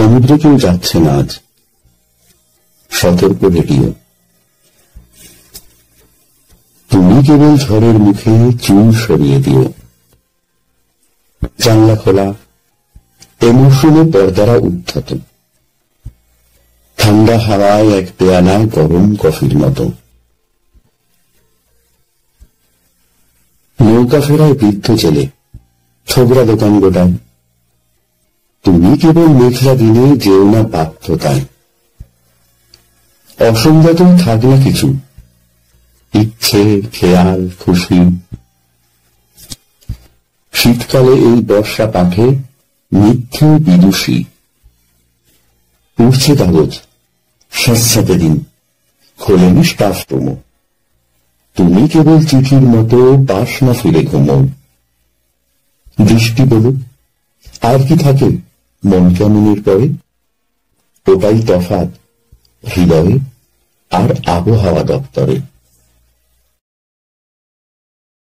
সমুদ্রে কেউ যাচ্ছে না আজ, সতর্ক রেডিও। তুমি কেবল ঝড়ের মুখে চুল সরিয়ে দিও। জানলা খোলা, এ মৌসুমে পর্দারা উদ্ধত, ঠান্ডা হাওয়ায় এক পেয়ালায় গরম কফির মতো। নৌকা ফেরায় বৃদ্ধ জেলে, ছোবরা দোকান গোটায়। তুমি কেবল মেঘলা দিনে যেও না বাধ্যতায়। অসংযত থাক না কিছু, ইচ্ছে, খেয়াল, খুশি। শীতকালে এই বর্ষা পাঠে মিথ্যে বিদুষী। উঠছে কাগজ, স্যাঁতস্যাঁতে দিন, খোলেনি স্টাফ রুমো। তুমি কেবল চিঠির মতো পাশ না ফিরে ঘুমো। দৃষ্টি বলুক, আর কি থাকে মন কেমনের পরে? ওটাই তফাৎ হৃদয়ে আর আবহাওয়া দপ্তরে।